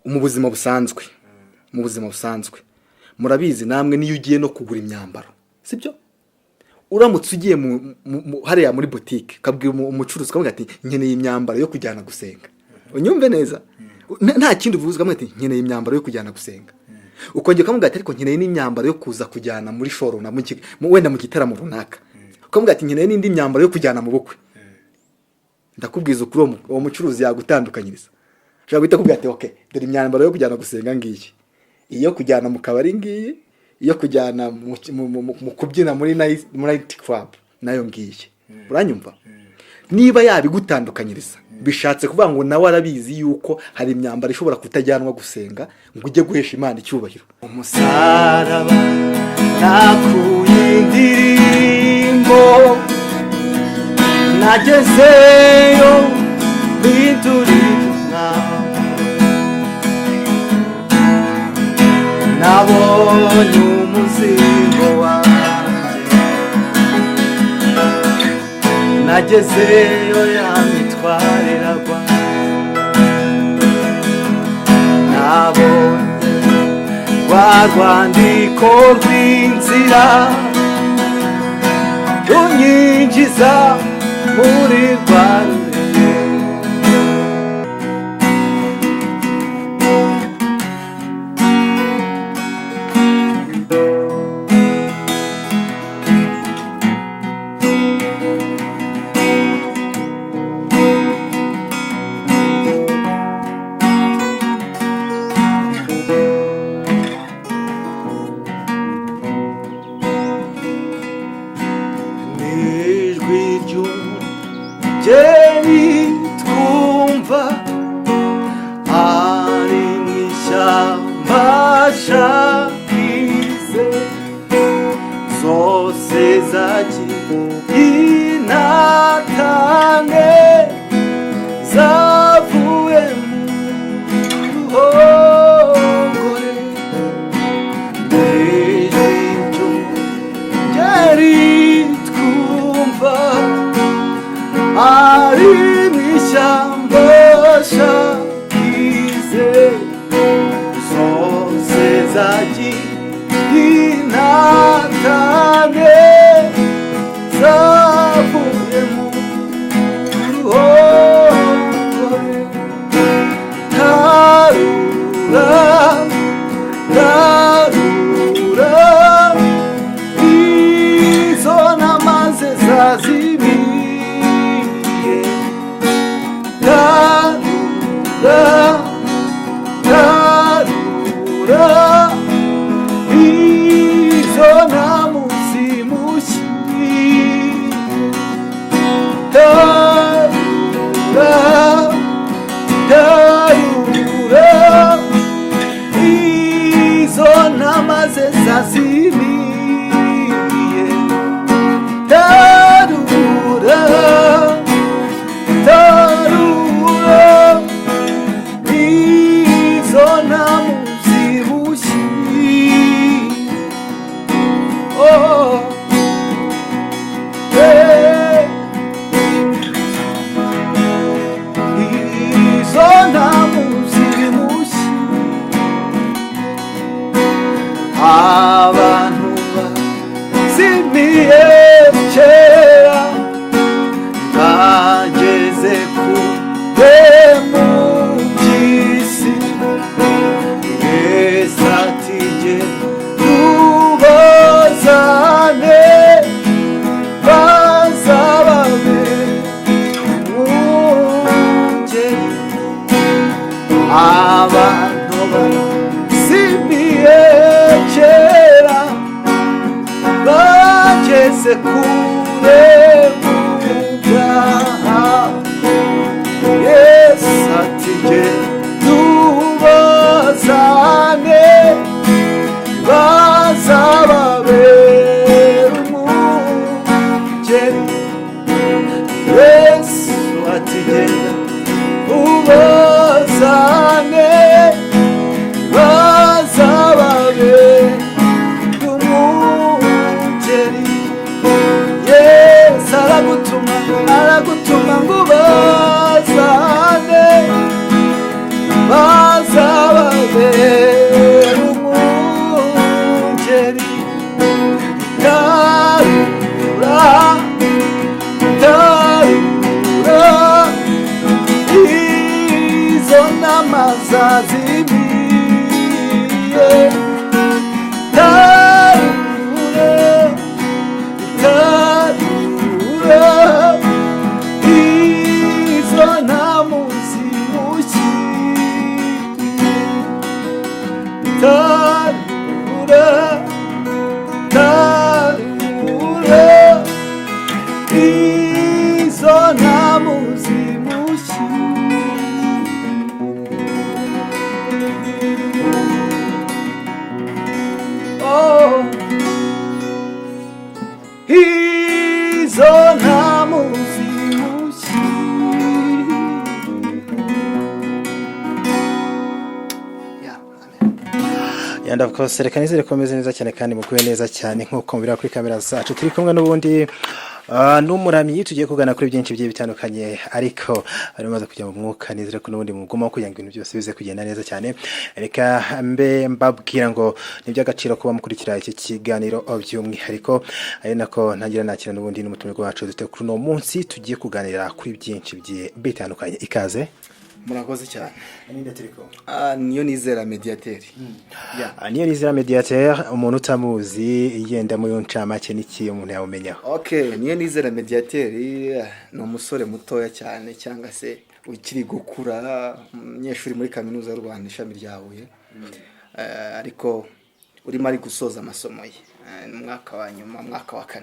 mu buzima busanzwe murabizi namwe niyo ugiye no kugura imyambaro sibyo uramutse ugiye hariya muri boutique kabwira umucuruzi kavuga ati nkeneye imyambaro yo kujyana gusenga unyumve neza nta kindi uvuze kamwe ati nkeneye imyambaro yo kujyana gusenga ukongera kamuga ati ariko nkeneye n'imyambaro yo kuza kujyana muri shoro na wenda mu gitaramo runaka ukamuga ati nkeneye n'indi myambaro yo kujyana mu bukwe ndakubwiza ukuri uwo mucuruzi yagutandukanyiriza ushobora guhita kubwira ati okay dore imyambaro yo kujyana gusenga ngiyi iyo kujyana mu kabari ngiyi iyo kujyana mu kubyina muri night club nayo ngiye uranyumva niba yabigutandukanyiriza bishatse kuvuga ngo nawe arabizi yuko hari imyambaro ishobora kutajyanwa gusenga ngo ujye guhesha Imana icyubahiro umusaraba nakuye indirimbo nagezeyo bidurira nabonye umuzigo wanjye nagezeyo yamitwariragwa nabonye rwa rwandiko rw'inzira runyinjiza muri rwa Jeni twumva ari mw'ishyamba shakize zose zagiye inatane zavuye mu ruhongore mbejjo jeri twumva ari mw'ishyamba shakize zose zagiye inatane zavuye mu ruhongore tarura izo namaze zazimiye tarura izo namuzimushyiye tarura izo namaze zazimiye tarura izo namuzimushyiye izo namuzimushyiye abantu bazimiye kera bageze kure mu by'isi Yesu ati genda ubazane bazababere umugeni abantu bazimiye kera bageze kure mu byaha Yesu ati genda ubazane bazababere umugeni Yesu ati genda ubazane bazababere umugeni Yesu zazimiye, tarura, tarura, izo ntamu zimushyiriye, tarura, tarura, izo ntamu zimushyiriye. Oh, izo ntamu zimushyiriye. Yeah, amen. And of course reka nizere ko meze neza cyane kandi mukuye neza cyane nkuko mbira kuri kamera zacu turi kumwe n'ubundi n'umuramyi tugiye kugana kuri byinshi bigiye bitandukanye ariko arimaze kujya mu mwuka nizere ko n'ubundi muguma kugira ngo ibintu byose bize kugenda neza cyane. Reka mbabwira ngo ni by'agaciro kuba mukurikira iki kiganiro by'umwihariko ari nako ntagira nakira n'ubundi n'umutumirwa wacu dute kuri no munsi tugiye kuganira kuri byinshi bigiye bitandukanye. Ikaze. Murakoze cyane. Ninde turiko? Niyo nizera mediateur. Niyo nizera mediateur umuntu utamuzi yenda mu yoncamake niki umuntu yawumenyaho. Okay, niyo nizera mediateur no umusore mutoya cyane cyangwa se ukiri gukura umunyeshuri muri kaminuza y'u Rwanda ishami rya Huye. Ariko urimo ari gusoza amasomo ye mu mwaka wa nyuma, mwaka wa 4.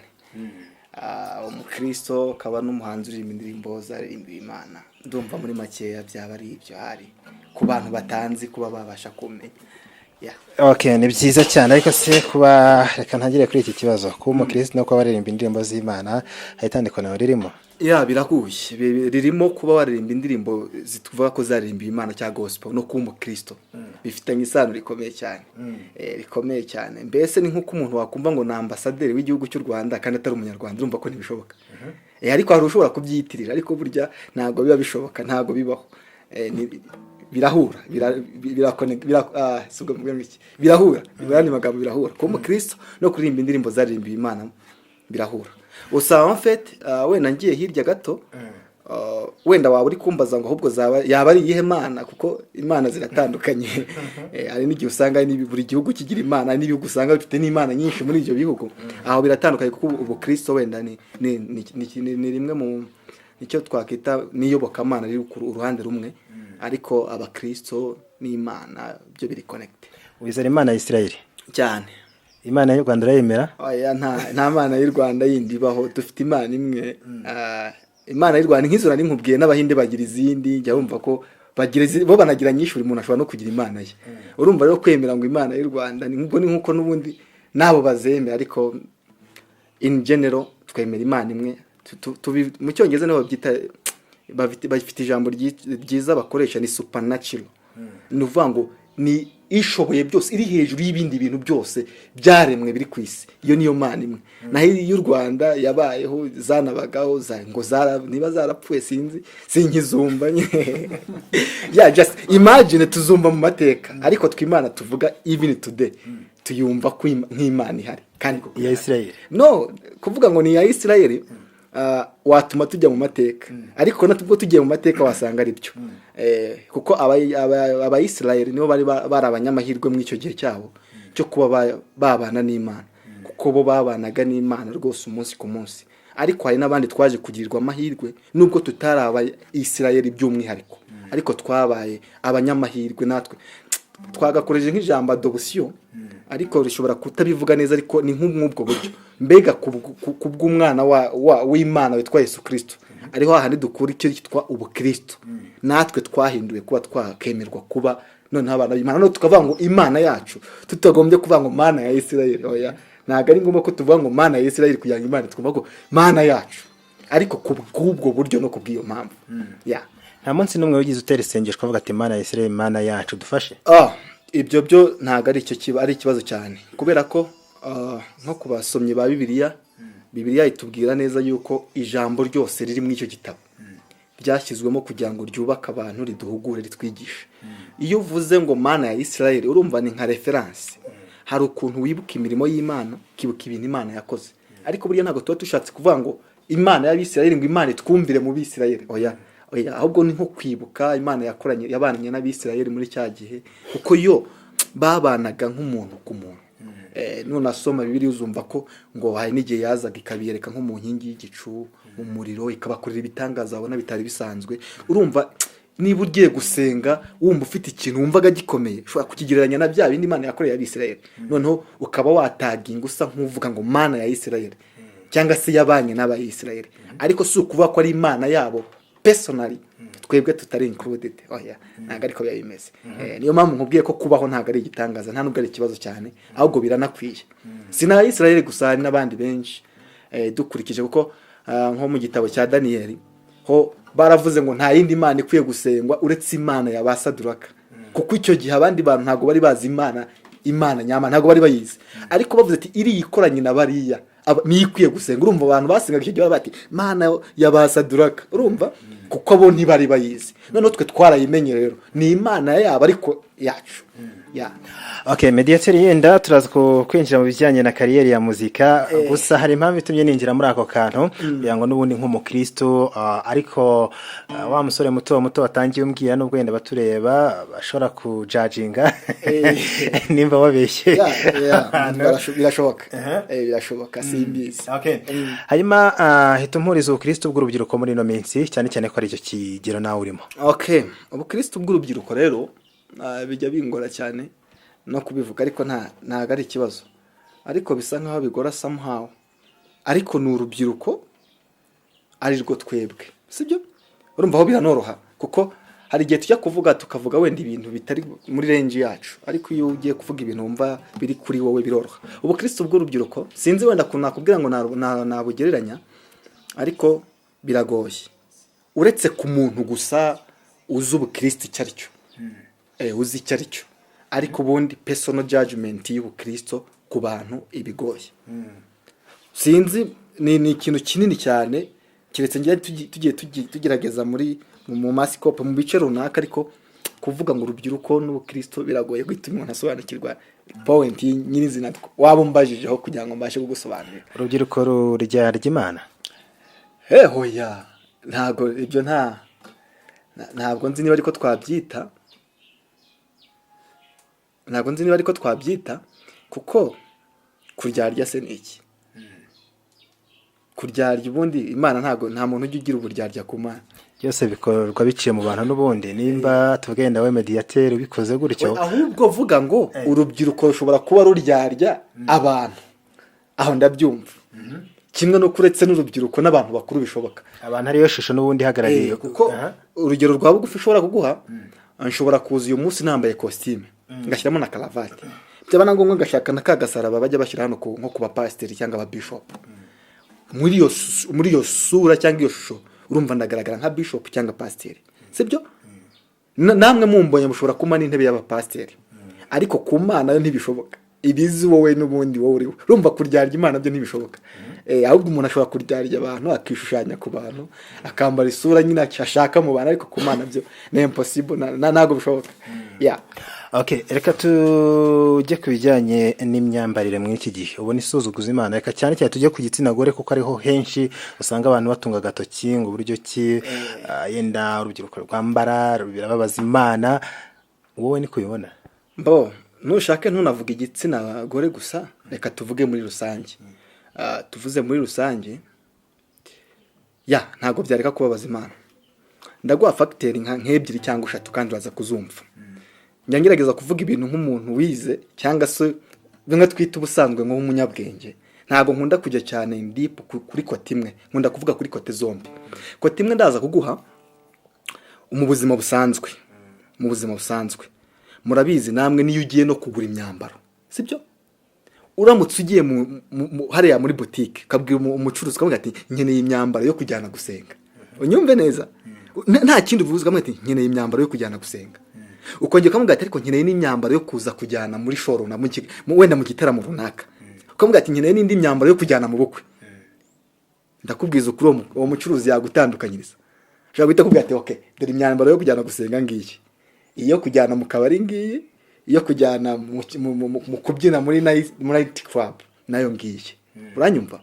Umukristo kaba n'umuhanzi uri indirimbo zaririmbira Imana. Ndumva muri makeya byaba ari ibyo hari ku bantu batanzi kuba babasha kumenya. Yeah. Okay, ni byiza cyane ariko se kuba reka ntagire kuri iki kibazo kuba umukristo no kuba baririmba indirimbo z'Imana hayitandiko nawe ririmo. Yeah, birahuye. Ririmo kuba baririmba indirimbo zituvuga ko zaririmba Imana cya gospel no kuba umukristo. Bifitanye isano rikomeye cyane. Rikomeye cyane. Mbese ni nkuko umuntu wakumva ngo na ambassadeur w'igihugu cy'u Rwanda kandi atari umunyarwanda urumva ko ntibishoboka. Ariko hari ushobora kubyitirira ariko burya ntago biba bishoboka, ntago bibaho. Birahura, birahura, ibirani magambo birahura. Ko umukristo no kuririmba indirimbo zaririmba Imana birahura. Usa en fait wenda ngiye hirya gato wenda waba uri kumbaza ngo ahubwo yaba ari iyihe Mana kuko Imana ziratandukanye. Ari n'igihe usanga ni buri gihugu kigira Imana n'ibihugu usanga bifite n'Imana nyinshi muri ibyo bihugu. Aho biratandukanye kuko ubukristo wenda ni rimwe mu icyo twakita niyobokamana riri ku uruhande rumwe ariko abakristo n'Imana byo biri connect. Wizera Imana ya Israel cyane. Imana y'u Rwanda urayemera? Oya nta Mana y'u Rwanda yindi baho, dufite Imana imwe. Imana y'u Rwanda nk'izura n'inkubwiye n'abahinde bagira izindi jya wumva ko bagira bo banagira nyinshi buri muntu ashobora no kugira Imana ye. Urumva rero kwemera ngo Imana y'u Rwanda ni nkuko n'ubundi nabo bazemera ariko in general twemera Imana imwe. Mu cyongereza nabo byita bafite ijambo ryiza bakoresha ni supernatural. Nuvuga ngo ni ishoboye byose iri hejuru y'ibindi bintu byose byaremwe biri ku isi. Iyo niyo Mana imwe. Naho y'u Rwanda yabayeho zanabagaho ngo niba zarapfuye sinkizumba nye. Yeah, just imagine tuzumva mu mateka ariko tw'Imana tuvuga even today tuyumva ko nk'Imana ihari kandi ya Israel. No, kuvuga ngo ni ya Israel watuma tujya mu mateka ariko natubwo tugiye mu mateka wasanga ari byo. Kuko aba Israel nibo bari abanyamahirwe mu icyo gihe cyabo cyo kuba babana n'Imana kuko bo babanaga n'Imana rwose umunsi ku munsi. Ariko hari n'abandi twaje kugirirwa amahirwe nubwo tutari aba Israel by'umwihariko ariko twabaye abanyamahirwe natwe twagakoreje nk'ijambo adoption ariko rishobora kutabivuga neza ariko ni nk'umwubwo buryo mbega kubw'umwana w'Imana witwa Yesu Kristo ariho hahandi dukura icyo cyitwa ubukristo natwe twahinduwe kuba twakemerwa kuba none abana b'Imana no tukavuga ngo Imana yacu tutagombye kuvuga ngo Mana ya Israel. Oya ntago ari ngombwa ko tuvuga ngo Mana ya Israel kugira ngo Imana twumva ko Mana yacu ariko kubw'ubwo buryo no kubw'iyo mpamvu. Yeah. Nta munsi n'umwe wigize utera isengesho kuvuga ati Mana ya Israel Mana yacu dufashe. Ibyo byo ntago ari icyo kiba ari ikibazo cyane kubera ko nko kubasomye ba Bibiliya itubwira neza yuko ijambo ryose riri muri icyo gitabo ryashyizwemo kugira ngo ryubake abantu riduhugure ritwigishe. Iyo uvuze ngo Mana ya Israel urumva ni nka reference. Hari ukuntu wibuka imirimo y'Imana kibuka ibintu Imana yakoze ariko buriya ntago tuba dushatse kuvuga ngo Imana y'Abisirayeli ngo Imana twumvire mu Bisirayeli. Oya oya ahubwo ni nko kwibuka Imana yakoranye yabanye n'Abisirayeli muri cya gihe kuko yo babanaga nk'umuntu ku muntu. None asoma Bibiliya uzumva ko ngo hari n'igihe yazaga ikabiyereka nko mu nkingi y'igicu mu muriro ikabakorera ibitangaza abona bitari bisanzwe. Urumva niba ugiye gusenga wumva ufite ikintu wumvaga gikomeye ushobora kukigereranya na bya bindi Imana yakoreye Abisirayeli, noneho ukaba wataginga usa nk'uvuga ngo Mana ya Isirayeli cyangwa se yabanye n'Abayisirayeli, ariko si ukuvuga ko ari Imana yabo personally, twebwe tutari included. Oya ntabwo ariko biba bimeze. Niyo mpamvu nkubwiye ko kubaho ntabwo ari igitangaza, nta nubwo ari ikibazo cyane, ahubwo biranakwiye. Si n'Abisirayeli gusa, hari n'abandi benshi dukurikije kuko nko mu gitabo cya Daniyeli ho baravuze ngo nta yindi Imana ikwiye gusengwa uretse Imana ya ba Saduraka, kuko icyo gihe abandi bantu ntabwo bari bazi Imana nyama, ntabwo bari bayizi, ariko bavuze ati iri yikoranye na bariya niyo ikwiye gusenga. Urumva abantu basengaga icyo gihe bati Mana ya ba Saduraka, urumva, kuko bo ntibari bayizi. Noneho twe twarayimenye rero ni Imana yabo ariko yacu. Okay, Mediateur yenda turaza kwinjira mu bijyanye na kariyeri ya muzika, gusa hari impamvu itumye ninjira muri ako kantu kugira ngo n'ubundi nk'umukristo, ariko wa musore muto watangiye umbwira n'ubwo yenda batureba bashobora kujudginga nimba wabeshye. Birashoboka. Birashoboka, simbizi. Hanyuma hita umpuriza ubukristo bw'urubyiruko muri ino minsi, cyane cyane ko ari icyo kigero nawe urimo. Okay, ubukristo bw'urubyiruko rero bijya bingora cyane no kubivuga, ariko ntago ari ikibazo, ariko bisa nkaho bigora somehow, ariko ni urubyiruko ari rwo twebwe, sibyo? Urumva aho biranoroha kuko hari igihe tujya kuvuga tukavuga wenda ibintu bitari muri range yacu, ariko iyo ugiye kuvuga ibintu wumva biri kuri wowe biroroha. Ubukristo bw'urubyiruko sinzi wenda ko nakubwira ngo nabugereranya, ariko biragoye uretse ku muntu gusa uzi ubukristo icyo ari cyo, uzi icyo ari cyo, ariko ubundi personal judgment y'ubukristo ku bantu ibigoye. Sinzi ni ikintu kinini cyane, kiretse ngiye tugerageza mu masikope mu bice runaka, ariko kuvuga ngo urubyiruko n'ubukristo biragoye guhita umuntu asobanukirwa point nyirizina waba umbajijeho kugira ngo mbashe kugusobanurira. Urubyiruko rurya Imana? Hoya ntago ibyo ntabwo nzi niba ariko twabyita, kuko kuryarya se niki? Kuryarya ubundi Imana nta muntu ujya ugira uburyarya ku Mana. Byose bikorwa biciye mu bantu n'ubundi, nimba tugenda we Mediateur ubikoze gutyo. Ahubwo vuga ngo urubyiruko rushobora kuba ruryarya abantu, aho ndabyumva. Kimwe no kuretse n'urubyiruko n'abantu bakuru bishoboka. Abantu ariyo shusho n'ubundi hagarariye, kuko urugero rwa bugufi ushobora kuguha, nshobora kuza uyu munsi nambaye costume ngashyiramo na karavati, byabana ngo ngashaka na kagasaraba bajya bashyira hano nko ku bapasiteri cyangwa aba bishop. Muri iyo sura cyangwa iyo shusho urumva ndagaragara nka bishop cyangwa pasiteri, sibyo? Namwe mumbonye mushobora kuma n'intebe y'abapasiteri, ariko ku Mana yo ntibishoboka. Ibizi wowe n'ubundi wowe uriho, urumva kuryarya Imana byo ntibishoboka. Ahubwo umuntu ashobora kuryarya abantu akishushanya ku bantu, akambara isura nyine ashaka mu bantu, ariko ku Mana byo ni impossible, ntago bishoboka. Okay, reka tujye kubijyanye n'imyambarire muri iki gihe. Ubona isuzuguza Imana, reka cyane cyane tujye ku gitsina gore kuko ariho henshi usanga abantu batunga agatoki ngo uburyo ki yenda urubyiruko rwambara birababaza Imana. Wowe ni kubibona? Nushake ntunavuga igitsina gore gusa, reka tuvuge muri rusange. Tuvuze muri rusange, ntago byareka kubabaza Imana. Ndaguha facteur nk'ebyiri cyangwa eshatu kandi uraza kuzumva. Ngerageza kuvuga ibintu nk'umuntu wize cyangwa se bimwe twita ubusanzwe nk'umunyabwenge. Ntago nkunda kujya cyane deep kuri kote imwe, nkunda kuvuga kuri kote zombi. Kote imwe ndaza kuguha mu buzima busanzwe. Murabizi namwe niyo ugiye no kugura imyambaro, sibyo? Uramutse ugiye hariya muri boutique kabwira umucuruzi kavuga ati nkeneye imyambaro yo kujyana gusenga. Unyumve neza? Nta kindi uvuze kamwe ati nkeneye imyambaro yo kujyana gusenga. Ukongera kamuga ati ariko nkeneye n'imyambaro yo kuza kujyana muri shoro na wenda mu gitaramo runaka. Ukamuga ati nkeneye n'indi myambaro yo kujyana mu bukwe. Ndakubwiza ukuri uwo mucuruzi yagutandukanyiriza. Ushobora guhita kubwira ati okay, dore imyambaro yo kujyana gusenga ngiyi. Iyo kujyana mu kabari ngiyi, iyo kujyana mu kubyina muri night club nayo ngiye. Uranyumva?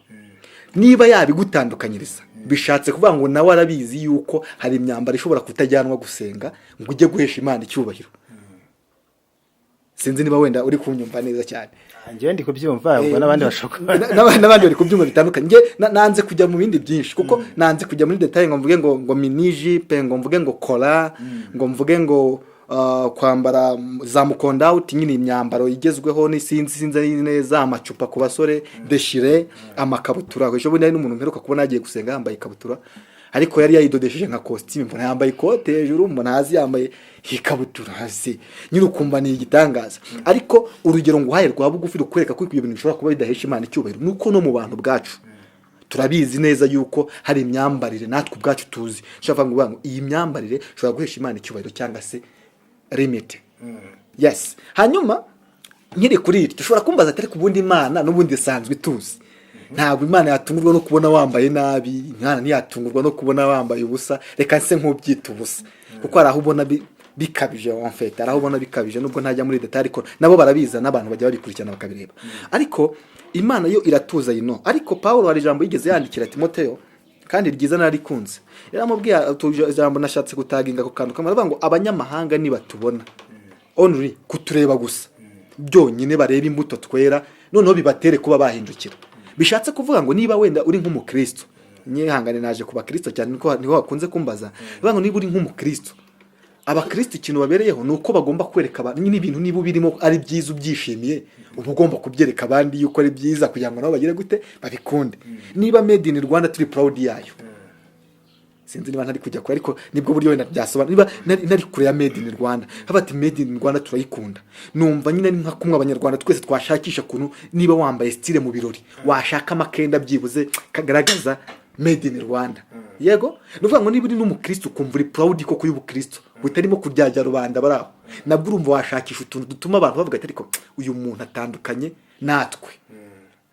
Niba yabigutandukanyiriza bishatse kuvuga ngo nawe arabizi yuko hari imyambaro ishobora kutajyanwa gusenga ngo ujye guhesha Imana icyubahiro. Sinzi niba wenda uri kunyumva neza cyane. Njye ndi kubyumva ubwo n'abandi bashobora n'abandi bari kubyumva bitandukanye. Nge nanze kujya mu bindi byinshi kuko nanze kujya muri detail ngo mvuge ngo miniji pe ngo mvuge ngo kola ngo mvuge ngo kwambara za mukonda out nyine imyambaro igezweho sinzi neza amacupa ku basore deshire amakabutura. Ejo bundi n'umuntu mperuka kubona agiye gusenga yambaye ikabutura ariko yari yayidodesheje nka costume, mbona yambaye ikote hejuru, mbona hasi yambaye ikabutura hasi, nyine ukumva ni igitangaza. Ariko urugero ngo uhaye rwa bugufi rukwereka ko ibyo bintu bishobora kuba bidahesha Imana icyubahiro nuko no mu bantu bwacu turabizi neza yuko hari imyambarire natwe ubwacu tuzi shaka ngo iyi myambarire ishobora guhesha Imana icyubahiro cyangwa se limit. Yes. Hanyuma nyiri kuri iri dushobora kumbaza atari kubundi Imana n'ubundi sanzwe tuzi. Ntabwo Imana yatungurwa no kubona wambaye nabi, Imana ntiyatungurwa no kubona wambaye ubusa. Reka se nk'ubyita ubusa kuko araho ubona bikabije en fait, araho ubona bikabije nubwo ntajya muri detail ariko nabo barabiza n'abantu bajya babikurikirana bakabireba. Ariko Imana yo iratuza yino. Ariko Paulo hari ijambo yigeze yandikira Timoteyo kandi ryiza narikunze. Yaramubwiye ijambo nashatse gutaginga ku kantu kamwe ngo abanyamahanga nibatubona only kutureba gusa byonyine bareba imbuto twera noneho bibatere kuba bahindukira. Bishatse kuvuga ngo niba wenda uri nk'umukristo, nyihangane naje kuba Kristo cyane niko niho bakunze kumbaza, bivuga ngo niba uri nk'umukristo, abakristo ikintu babereyeho nuko bagomba kwereka abantu nyine ibintu niba birimo ari byiza ubyishimiye, uba ugomba kubyereka abandi yuko ari byiza kugira ngo nabo bagire gute babikunde. Niba made in Rwanda turi proud yayo, sinzi niba ntari kujya kure ariko nibwo buryo wenda byasobanura. Niba nari kure ya made in Rwanda, habati made in Rwanda turayikunda, numva nyine nka kumwe abanyarwanda twese twashakisha kuntu niba wambaye style mu birori washaka amakenda byibuze kagaragaza made in Rwanda. Yego nuvuga ngo niba uri n'umukristo ukumva uri proud ko kuri ubukristo butarimo kuryajya rubanda baraho, nabwo urumva washakisha utuntu dutuma abantu bavuga ati ariko uyu muntu atandukanye natwe.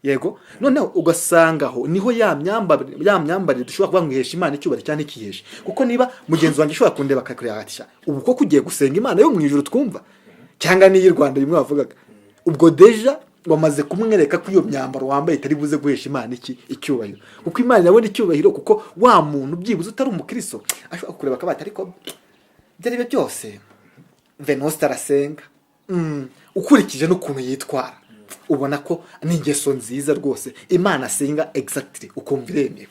Yego noneho ugasangaho niho ya myambarire dushobora kuba mwihesha Imana icyubahiro cyane ikihesha. Kuko niba mugenzi wanjye ushobora kundeba akakureba ati ubu ko kugiye gusenga Imana yo mu ijuru twumva cyangwa ni y'u Rwanda bimwe bavugaga, ubwo deja wamaze kumwereka ko iyo myambaro wambaye itari buze guhesha Imana icyubahiro. Kuko Imana yabona icyubahiro kuko wa muntu byibuze utari umukristo ashobora kureba akabata ariko byari byose Venuste arasenga ukurikije n'ukuntu yitwara ubona ko n'ingeso nziza rwose Imana asenga exactly ukumva iremewe.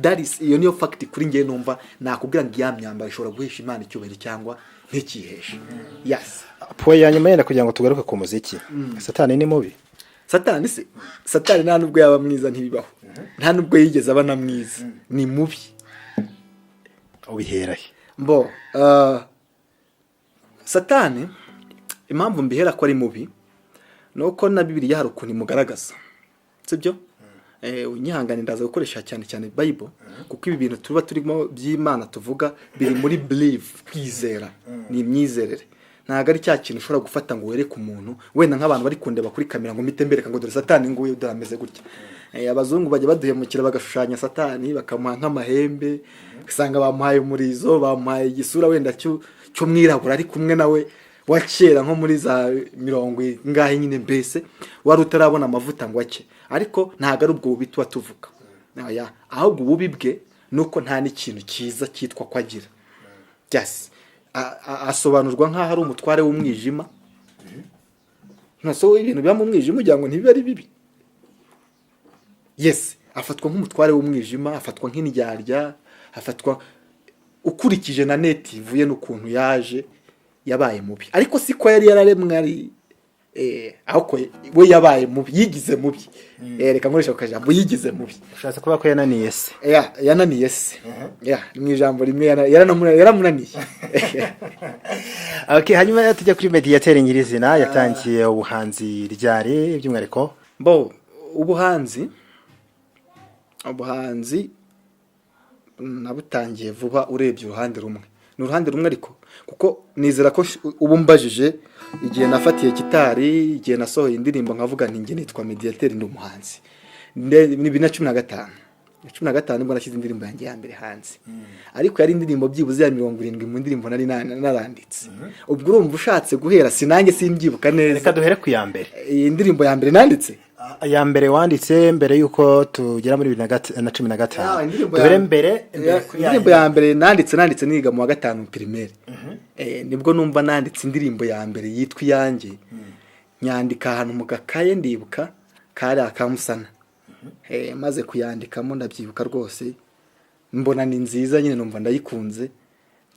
That is iyo niyo fact kuri ngiye numva nakubwira ngo ya myambaro ishobora guhesha Imana icyubahiro cyangwa ntikihesha. Yes. Po ya nyuma yenda kugira ngo tugaruke ku muziki. Satani ni mubi. Satani nta nubwo yaba mwiza ntibibaho. Nta nubwo yigeze abana mwiza. Ni mubi. Ubiherahe. Mbo Satani impamvu mbihera ko ari mubi nuko na Bibiliya hari ukuntu imugaragaza. Sibyo? Unyihangane ndaza gukoresha cyane Bible kuko ibi bintu tuba turimo by'Imana tuvuga biri muri believe, kwizera ni imyizerere. Ntago ari cya kintu ushobora gufata ngo wereke umuntu wenda nk'abantu bari kundeba kuri kamera ngo mitembereka ngo dore Satani nguye udarameze gutya. Abazungu bajya baduhemukira bagashushanya Satani bakamuha nk'amahembe, usanga bamuhaye umurizo, bamuhaye igisura wenda cyo mwirabura ari kumwe nawe wakera nko muri za 70 ngahe nyine mbese wari utarabona amavuta ngo ake. Ariko ntago ari ubwo bubi tuba tuvuga. Ahubwo ububi bwe nuko nta n'ikintu cyiza cyitwa kwagira. Yes. Asobanurwa nk'aho ari umutware w'umwijima. Naso ibintu bya mu mwijima ugira ngo ntibibe ari bibi. Yes, afatwa nk'umutware w'umwijima, afatwa nk'indyarya, afatwa ukurikije na native ye n'ukuntu yaje yabaye mubi. Ariko siko yari yararemwe ari ahoko we yabaye mubi, yigize mubi. Reka nkoresha ukajambo yigize mubi. Ushatse kuba ko yananiye se. Yananiye se. Mu ijambo rimwe yaramunaniye. Okay, hanyuma tujya kuri Mediateur nyirizina yatangiye ubuhanzi ryari by'umwariko. Bo ubuhanzi nabutangiye vuba urebye uruhande rumwe. Ni uruhande rumwe ariko kuko nizera ko ubu mbajije igihe nafatiye gitari, igihe nasohoye indirimbo nkavuga nti nge nitwa Mediateur ndi umuhanzi. Ni 2015 nibwo nashyize indirimbo yanjye ya mbere hanze. Ariko yari indirimbo byibuze ya 70 mu ndirimbo nari naranditse. Ubwo urumva ushatse guhera sinange simbyibuka neza. Reka duhere ku ya mbere. Iyi ndirimbo ya mbere nanditse ya mbere wanditse mbere yuko tugera muri 2015 tubere mbere indirimbo ya mbere nanditse niga mu wa gatanu primaire nibwo numva nanditse indirimbo ya mbere yitwa iyanjye nyandika ahantu mu gakaye ndibuka kari akamusana maze kuyandikamo ndabyibuka rwose mbona ni nziza nyine numva ndayikunze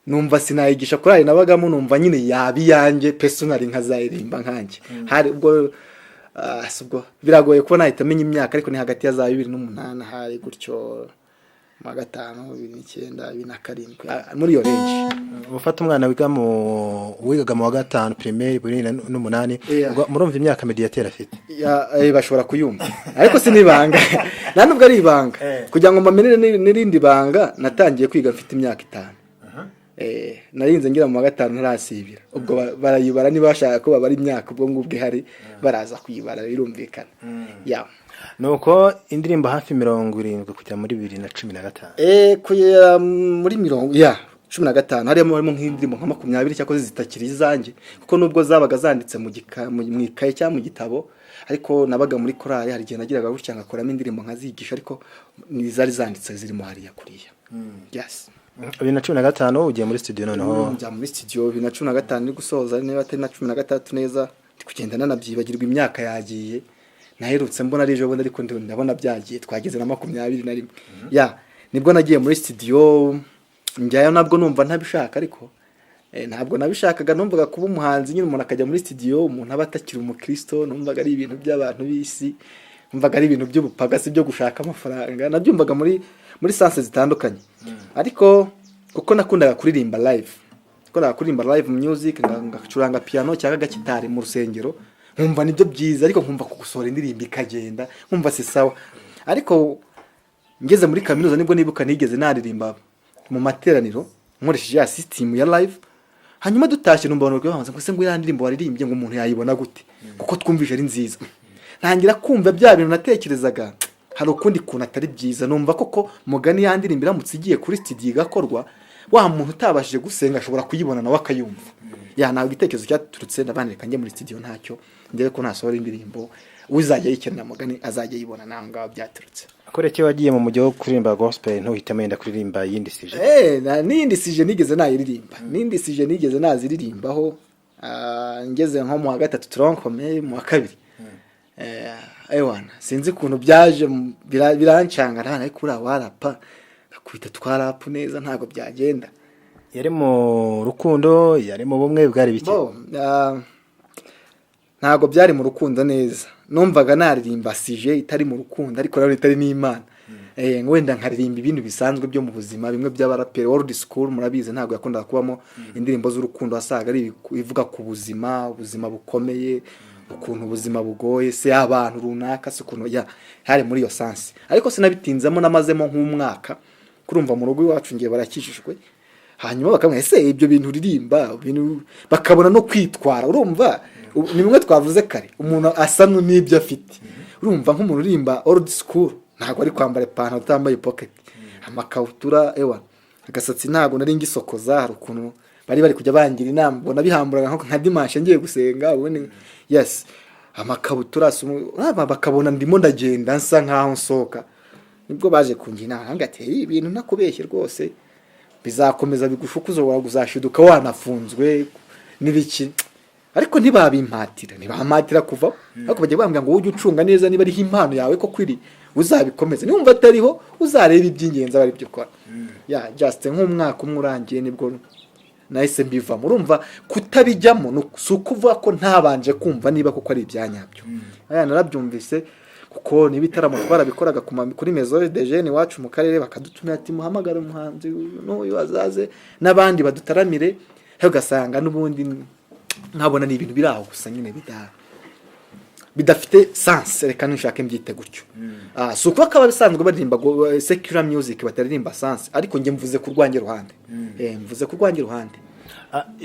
numva sinayigisha korali nabagamo numva nyine yabi yanjye personally nkazayirimba nkanje hari ubwo biragoye ko nahita menya imyaka ariko ni hagati ya za 2008 hari gutyo mu 5 2009 2007 muri yo range ufata umwana wigaga mu wa gatanu primaire 2008 murumva imyaka mediateur afite bashobora kuyumva ariko sinibanga nubwo ari ibanga kugira ngo mbamenere n'irindi banga natangiye kwiga mfite imyaka 5 narinze ngira mu wa gatanu ntarasibira ubwo barayibara niba bashaka ko babara imyaka ubwo ngubwe hari baraza kuyibara birumvikana nuko indirimbo hafi 70 kujya muri 2015 kujya muri 15 harimo nk'indirimbo nka 20 cyakoze zitakiri izanjye kuko nubwo zabaga zanditse mu ikaye cyangwa mu gitabo ariko nabaga muri korali hari gihe nagiraga gutya ngakoramo indirimbo nkazigisha ariko nizari zanditse zirimo hariya kuriya 2015 ugiye muri studio noneho njya muri studio 2015 ni gusoza niba atari na 13 neza kugenda nanabyibagirwa imyaka yagiye naherutse mbona ari ejo bundi ariko ndabona byagiye twageze na 21 nibwo nagiye muri studio njyayo nabwo numva ntabishaka ariko ntabwo nabishakaga numvaga kuba umuhanzi nyine umuntu akajya muri studio umuntu aba atakiri umukristo numvaga ari ibintu by'abantu bisi numvaga ari ibintu by'ubupagasi byo gushaka amafaranga nabyumvaga muri sanse zitandukanye ariko kuko nakundaga kuririmba live music ngacuranga piano cyangwa gitari mu rusengero nkumva nibyo byiza ariko nkumva kugusora indirimbo ikagenda nkumva si sawa ariko ngeze muri kaminuza nibwo nibuka nigeze naririmba mu materaniro nkoresheje ya system ya live hanyuma dutashye numva abantu babanza ngo se ngo yandirimbo waririmbye ngo umuntu yayibona gute kuko twumvije ari nziza ntangira kumva bya bintu natekerezaga hari ukundi kuntu atari byiza numva koko mugani yandirimbo iramutse igiye kuri studio igakorwa wa muntu utabashije gusenga ashobora kuyibona nawe akayumva nawe igitekerezo cyaturutse ndabanireka njye muri studio ntacyo ndebe ko nasohora indirimbo uzajya yikenera mugani azajya yibona nanga byaturutse akoreke wagiye mu mujyo wo kuririmba gospel ntuhitamo yenda kuririmba yindi sije n'indi sije nigeze nayiririmba n'indi sije nigeze naziririmbaho ngeze nko mu wa gatatu tronkome mu wa kabiri sinzi kuntu byaje birancanga ariko kuri awarapa akubita twarapu neza ntago byagenda yari mu rukundo yari mu bumwe bwari bike ntago byari mu rukundo neza numvaga naririmba sije itari mu rukundo ariko rero itari n'Imana wenda nkaririmba ibintu bisanzwe byo mu buzima bimwe by'abaraperi old school murabize ntago yakundaga kubamo indirimbo z'urukundo wasaga ari ivuga ku ubuzima bukomeye ukuntu ubuzima bugoye se abantu runaka se ukuntu hari muri iyo sansi ariko sinabitinzamo namazemo nk'umwaka kurumva mu rugo iwacu ngiye barakishijwe hanyuma bakamwe ese ibyo bintu uririmba bakabona no kwitwara urumva ni bimwe twavuze kare umuntu asa n'ibyo afite urumva nk'umuntu urimba old school ntago ari kwambara ipantaro utambaye pocket amakabutura agasatsi ntago nari ngisokoza hari ukuntu bari kujya bangira inama bona bihamburaga nka dimanche ngiye gusenga ubone amakabutura bakabona ndimo ndagenda nsa nkaho nsoka nibwo baje kungira hangateye ibintu nakubeshye rwose bizakomeza bigushukuza waguzashiduka wanafunzwe nibiki ariko ntibabimpatira kuva ariko bagiye bambwira ngo ujye ucunga neza niba ari impano yawe ko kwiri uzabikomeze niba atariho uzareba iby'ingenzi abari byo ukora just nk'umwaka umwe urangiye nibwo nahise mbiva murumva kutabijyamo sukuvuga ko ntabanje kumva niba kuko ari ibyanyabyo narabyumvise kuko nibitaramo twarabikoraga kuri Maison de Jeunes wacu mu karere bakadutumira ati muhamagara umuhanzi n'uyu azaze nabandi badutaramire ugasanga nubundi nkabona ni ibintu biraho gusa nyine bidafite sense reka nishake mbyite gutyo suko akaba bisanzwe baririmba secular music bataririmba sense ariko nge mvuze kurwange ruhande mvuze kurwange ruhande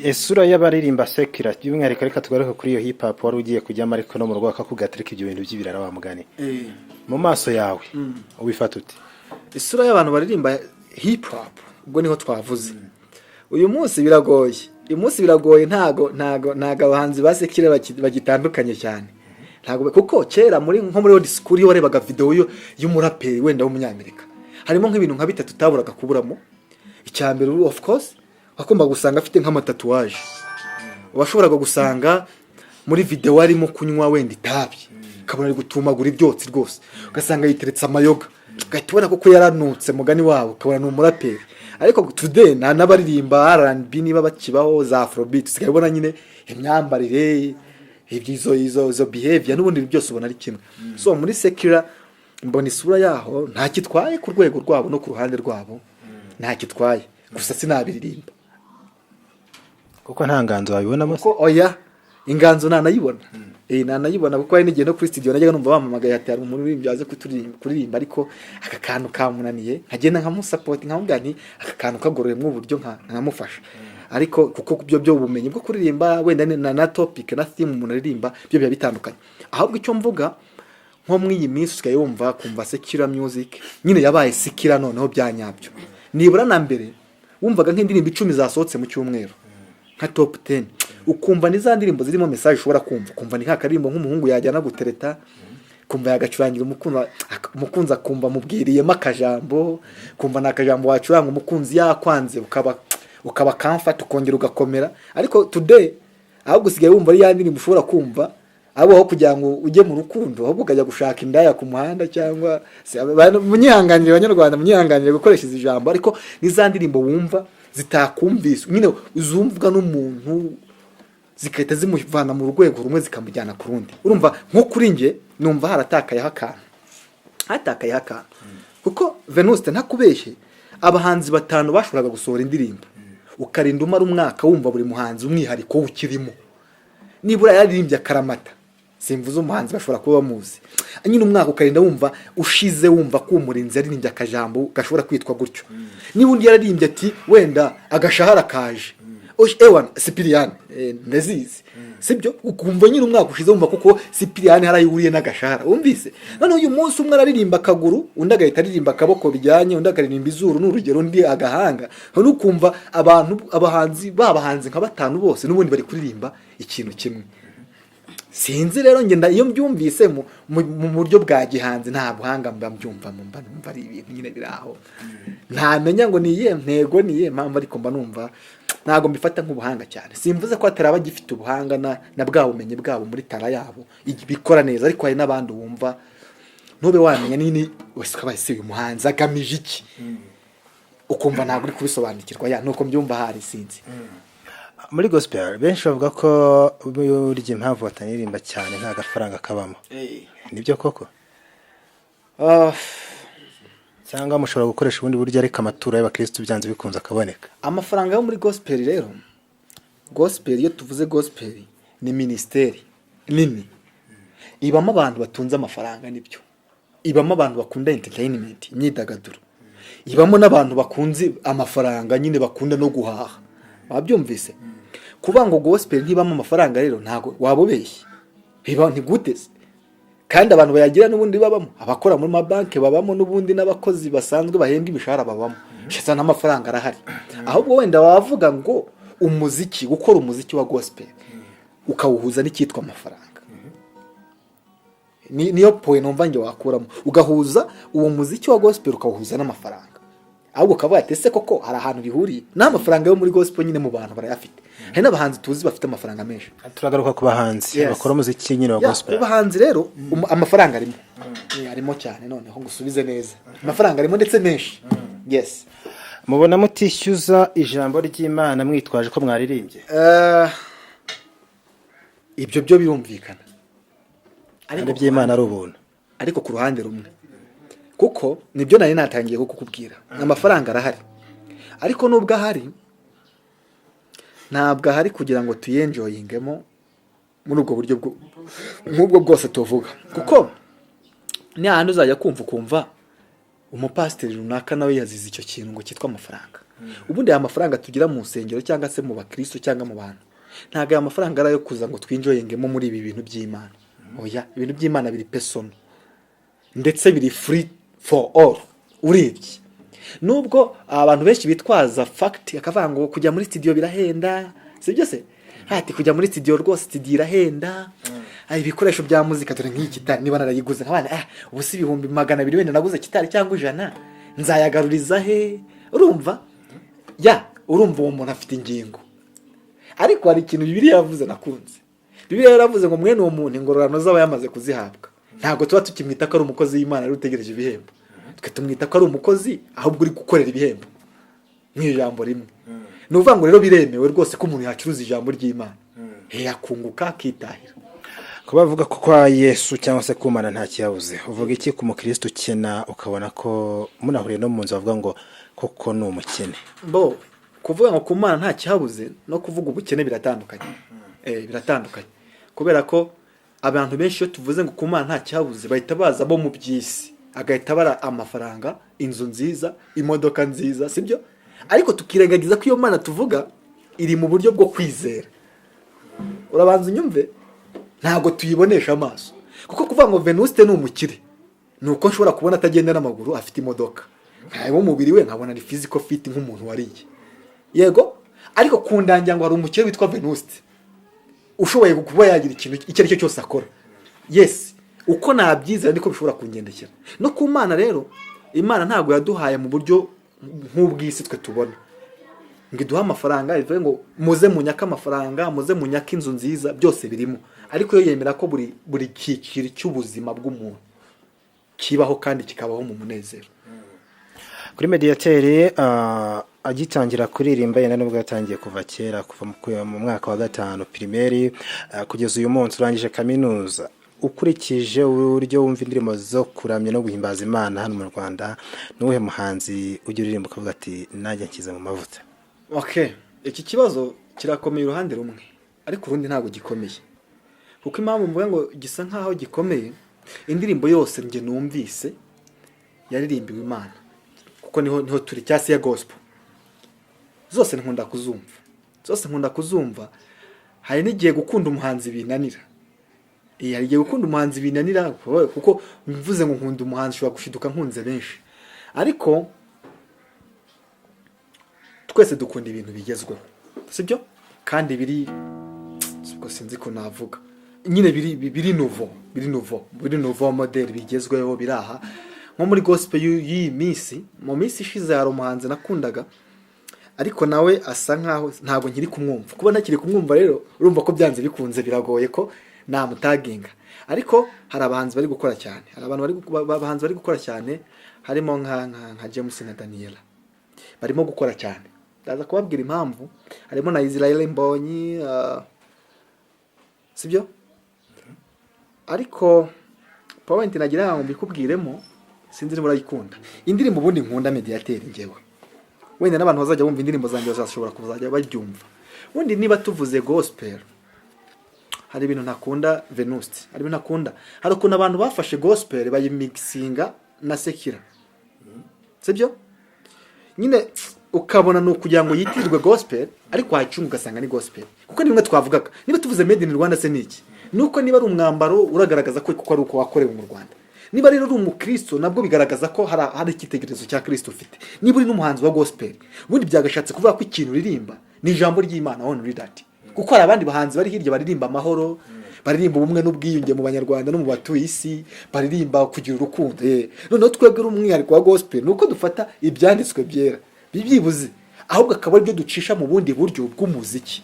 esura y'abaririmba secular by'umwihariko reka tugaruka kuri iyo hip hop wari ugiye kujyamo ariko no mu rwaka kugatereka ibyo bintu by'ibirara wa mugani mu maso yawe ubifata ute isura y'abantu baririmba hip hop ubwo niho twavuze uyu munsi biragoye ntago abahanzi ba secular bagitandukanye cyane ntabwo kuko kera nko muri old school iyo warebaga video y'umuraperi wenda w'umunyamerika harimo nk'ibintu nka bitatu utaburaga kuburamo. Icya mbere of course wakumva gusanga afite nk'amatatuwaje, washoboraga gusanga muri video arimo kunywa wenda itabi, kabona ari gutumagura ibyotsi rwose, ugasanga yiteretse amayoga, ugahita ubona ko yaranutse mugani wabo, kabona ni umuraperi. Ariko today n'abaririmba R&B niba bakibaho za Afrobeat, usigaye ubona nyine imyambarire izo behavior n'ubundi byose ubona ari kimwe. So muri secular mbona isura yaho nta kitwaye ku rwego rwabo no ku ruhande rwabo, nta kitwaye, gusa sinabiririmba kuko nta nganzo wabibonamo. Kuko oya inganzo nanayibona, nanayibona kuko ari n'igihe no kuri studio najyaga numva bamamagaye ati hari umuririmbyi aze kuririmba, ariko aka kantu kamunaniye nkagenda nkamusupport nkamubwira nti aka kantu kagororemwe uburyo nkamufasha. Ariko kuko byo ubumenyi bwo kuririmba wenda na topic na theme umuntu aririmba byo biba bitandukanye. Ahubwo icyo mvuga nko mw'iyi minsi usigaye wumva kumva secular music nyine yabaye secular noneho byanyabyo. Nibura na mbere wumvaga nk'indirimbo 10 zasohotse mu cyumweru nka top 10, ukumva ni za ndirimbo zirimo message ushobora kumva ni nk'akarimbo nk'umuhungu yajyana gutereta, kumva yagacurangira umukunzi akumva mubwiriyemo akajambo, kumva nakajambo wacuranga umukunzi yakwanze ukaba comfort ukongera ugakomera. Ariko today ahubwo usigaye wumva ari yandi ndirimbo ushobora kumva aho kugira ngo ujye mu rukundo, ahubwo ukajya gushaka indaya ku muhanda cyangwa munyihanganire abanyarwanda, munyihanganire gukoresha izi jambo, ariko n'izandi ndirimbo wumva zitakumvise nyine uzumvwa n'umuntu zikahita zimuvana mu rwego rumwe zikamujyana ku rundi. Urumva nko kuri nge numva hatakayeho akantu kuko Venuste ntakubeshye abahanzi 5 bashoboraga gusohora indirimbo ukarinda umara umwaka wumva buri muhanzi umwihariko ukirimo, nibura yaririmbye akaramata, simvuze umuhanzi bashobora kuba bamuzi, nyine umwaka ukarinda wumva ushize wumva ko umurinzi yaririmbye akajambo gashobora kwitwa gutyo. Nibundi yaririmbye ati wenda agashahara kaje ewan Cyprian ndazizi, sibyo ukumva nyine umwaka ushize wumva kuko Cyprian harayuriye n'agashahara, wumvise. None uyu munsi umwe aririmba akaguru, undi agahita aririmba akaboko bijyanye, undi akaririmba izuru n'urugero, undi agahanga. None ukumva abahanzi nka 5 bose n'ubundi bari kuririmba ikintu kimwe. Sinzi rero ngenda iyo mbyumvise mu buryo bwa gihanzi nta buhanga mbyumva mba ari ibintu nyine biraho, ntamenya ngo niye ntego niye mpamvu, ariko mba numva ntago mbifata nk'ubuhanga cyane. Simvuze ko ataraba gifite ubuhanga na bwa bumenyi bwabo muri tara yabo bikora neza, ariko hari n'abandi wumva nube wamenya nini wese kabaye uyu muhanzi agamije iki, ukumva ntago uri kubisobanukirwa nuko mbyumva hari sinzi. Muri gospel benshi bavuga ko burya impamvu batanirimba cyane nta gafaranga kabamo. Nibyo koko? Cyangwa mushobora gukoresha ubundi buryo ariko amaturo y'abakristo byanze bikunze akaboneka. Amafaranga yo muri gospel rero, gospel iyo tuvuze gospel ni ministeri nini, ibamo abantu batunze amafaranga, nibyo ibamo abantu bakunda entertainment, imyidagaduro, ibamo n'abantu bakunze amafaranga nyine bakunda no guhaha. Wabyumvise kuba ngo gospel ntibamo amafaranga rero ntago wabobeshye, biba ntiguteze. Kandi abantu bayagira n'ubundi babamo, abakora muri mabanke babamo, n'ubundi n'abakozi basanzwe bahembwa imishahara babamo, cyane n'amafaranga arahari. Ahubwo wenda wavuga ngo umuziki, gukora umuziki wa gospel ukawuhuza n'ikitwa amafaranga, niyo point numva nge wakuramo, ugahuza uwo muziki wa gospel ukawuhuza n'amafaranga. Ahubwo kavuga ati ese koko hari ahantu bihuriye n'amafaranga yo muri gospel nyine mu bantu barayafite. Hari n'abahanzi tuzi bafite amafaranga menshi. Turagaruka ku bahanzi bakora umuziki nyine wa gospel. Abahanzi rero amafaranga arimo, arimo cyane, noneho ngusubize neza, amafaranga arimo ndetse menshi. Yes. Mubona mutishyuza ijambo ry'Imana mwitwaje ko mwaririmbye? Ibyo byo birumvikana, ariko by'Imana ari ubuntu, ariko ku ruhande rumwe, kuko nibyo nari natangiye kukubwira, amafaranga arahari, ariko nubwo ahari ntabwo ahari kugira ngo tuyenjoyingemo muri ubwo buryo nk'ubwo bwose tuvuga. Kuko ni ahantu uzajya kumva umupasiteri runaka nawe yazize icyo kintu ngo cyitwa amafaranga. Ubundi aya mafaranga tugira mu nsengero cyangwa se mu bakristo cyangwa mu bantu, ntabwo aya mafaranga ari ayo kuza ngo twinjoyingemo muri ibi bintu by'Imana. Oya, ibintu by'Imana biri personal ndetse biri free for all. Urebye nubwo abantu benshi bitwaza fact akavuga ngo kujya muri studio birahenda, sibyo se? Hati kujya muri studio rwose studio irahenda, ibikoresho bya muzika dore nk'iyi gitari niba narayiguze nk'abana ubu si 200 wenda naguze gitari cyangwa 100 nzayagaruriza he urumva urumva uwo muntu afite ingingo ariko hari ikintu Bibiliya yavuze nakunze Bibiliya yaravuze ngo mwene uwo muntu ingororano z'aba yamaze kuzihabwa ntabwo tuba tukimwita ko ari umukozi w'Imana ari utegereje ibihembo twe tumwita ko ari umukozi ahubwo uri gukorera ibihembo nk'ijambo rimwe nuvuga ngo rero biremewe rwose ko umuntu yacuruza ijambo ry'Imana yakunguka akitahira kuba bavuga ko kwa Yesu cyangwa se kumana nta kiyabuze uvuga iki ku mukristo ukena ukabona ko munahuriye no mu nzu bavuga ngo koko ni umukene kuvuga ngo kumana nta kihabuze no kuvuga ubukene biratandukanye biratandukanye kubera ko abantu benshi iyo tuvuze ngo kumana nta kihabuze bahita baza bo mu byisi agahita bara amafaranga inzu nziza imodoka nziza sibyo ariko tukirengagiza ko iyo mana tuvuga iri mu buryo bwo kwizera urabanza unyumve ntabwo tuyibonesha amaso kuko kuvuga ngo Venuste ni umukire nuko nshobora kubona atagenda n'amaguru afite imodoka nkaho umubiri we nkabona ari physical fit nk'umuntu wariye yego ariko kundangira ngo hari umukire witwa Venuste ushoboye kuba yagira ikintu icyo ari cyo cyose akora yes uko nabyizera niko bishobora kungendekera no ku Mana rero Imana ntabwo yaduhaye mu buryo nk'ubwisi twe tubona ngo iduha amafaranga ivuye ngo muze munyaka amafaranga muze munyaka inzu nziza byose birimo ariko yo yemera ko buri kiciro cy'ubuzima bw'umuntu kibaho kandi kikabaho mu munezero kuri Mediateur agitangira kuririmba yenda nubwo yatangiye kuva kera kuva mu mwaka wa 5 primaire kugeza uyu munsi urangije kaminuza ukurikije uburyo wumva indirimbo zo kuramya no guhimbaza Imana hano mu Rwanda nuwe muhanzi ujya uririmba ukavuga ati najya nkiza mu mavuta iki kibazo kirakomeye uruhande rumwe ariko urundi ntabwo gikomeye kuko impamvu mvuga ngo gisa nkaho gikomeye indirimbo yose nge numvise yaririmbiwe Imana kuko niho turi cyase ya gospel zose nkunda kuzumva hari n'igihe gukunda umuhanzi binanira hari igihe gukunda umuhanzi binanira kuko mvuze ngo nkunda umuhanzi ushobora gushiduka nkunze benshi ariko twese dukunda ibintu bigezweho sibyo kandi biri sinzi ko navuga nyine biri nouveau model bigezweho biraha nko muri gospel y'iyi minsi mu minsi ishize hari umuhanzi nakundaga ariko nawe asa nkaho ntabwo nkiri kumwumva kuba ntakiri kumwumva rero urumva ko byanze bikunze biragoye ko namutaginga ariko hari abahanzi bari gukora cyane hari abahanzi bari gukora cyane harimo nka James na Daniela barimo gukora cyane ndaza kubabwira impamvu harimo na Israel Mbonyi sibyo ariko point nagira ngo mbikubwiremo sinzi niba urayikunda indirimbo ubundi nkunda Mediateur ngewe wenda n'abantu bazajya bumva indirimbo zanjye bazashobora kuzajya baryumva ubundi niba tuvuze gospel hari ibintu ntakunda Venuste hari ibintu ntakunda hari ukuntu abantu bafashe gospel bayimixinga na sekira sibyo nyine ukabona no kugira ngo yitirwe gospel ariko wacunga ugasanga ni gospel kuko nimwe twavugaga niba tuvuze made in Rwanda se niki nuko niba ari umwambaro uragaragaza ko ari uko wakorewe mu Rwanda niba rero uri umukristo nabwo bigaragaza ko hari ikitegerezo cya Kristo ufite niba uri n'umuhanzi wa gospel ubundi byagashatse kuvuga ko ikintu uririmba ni ijambo ry'Imana on read that kuko hari abandi bahanzi bari hirya baririmba amahoro baririmba ubumwe n'ubwiyunge mu banyarwanda no mu batuye isi baririmba kugira urukundo noneho twebwe umwihariko wa gospel nuko dufata ibyanditswe byera bibyibuze ahubwo akaba ari byo ducisha mu bundi buryo bw'umuziki